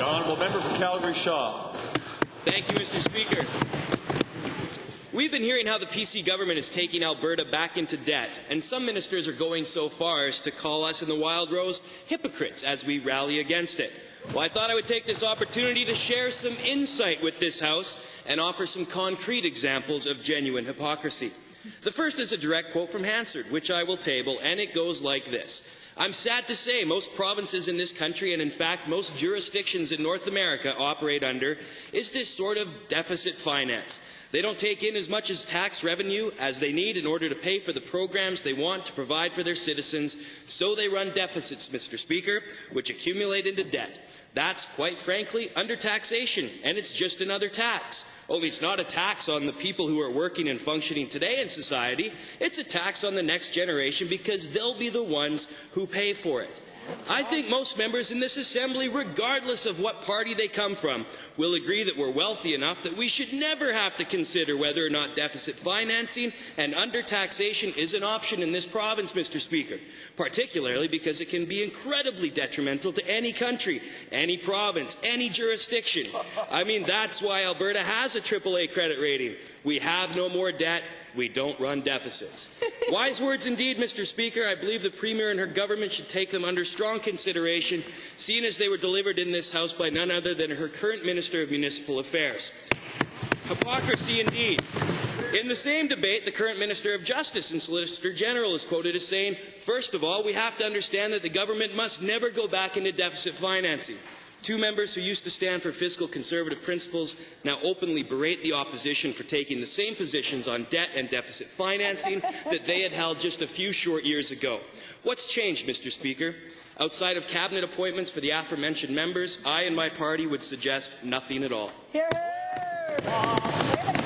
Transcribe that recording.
Honourable member for Calgary-Shaw. Thank you, Mr. Speaker. We've been hearing how the PC government is taking Alberta back into debt, and some ministers are going so far as to call us in the Wildrose hypocrites as we rally against it. Well, I thought I would take this opportunity to share some insight with this House and offer some concrete examples of genuine hypocrisy. The first is a direct quote from Hansard, which I will table, and it goes like this. I'm sad to say most provinces in this country, and in fact most jurisdictions in North America, operate under is this sort of deficit finance. They don't take in as much as tax revenue as they need in order to pay for the programs they want to provide for their citizens, so they run deficits, Mr. Speaker, which accumulate into debt. That's, quite frankly, undertaxation, and it's just another tax. Only it's not a tax on the people who are working and functioning today in society. It's a tax on the next generation because they'll be the ones who pay for it. I think most members in this Assembly, regardless of what party they come from, will agree that we're wealthy enough that we should never have to consider whether or not deficit financing and undertaxation is an option in this province, Mr. Speaker, particularly because it can be incredibly detrimental to any country, any province, any jurisdiction. I mean, that's why Alberta has a AAA credit rating. We have no more debt. We don't run deficits. Wise words indeed, Mr. Speaker. I believe the Premier and her government should take them under strong consideration, seeing as they were delivered in this House by none other than her current Minister of Municipal Affairs. Hypocrisy indeed. In the same debate, the current Minister of Justice and Solicitor General is quoted as saying, first of all, we have to understand that the government must never go back into deficit financing. Two members who used to stand for fiscal conservative principles now openly berate the opposition for taking the same positions on debt and deficit financing that they had held just a few short years ago. What's changed, Mr. Speaker? Outside of cabinet appointments for the aforementioned members, I and my party would suggest nothing at all. Hear, hear.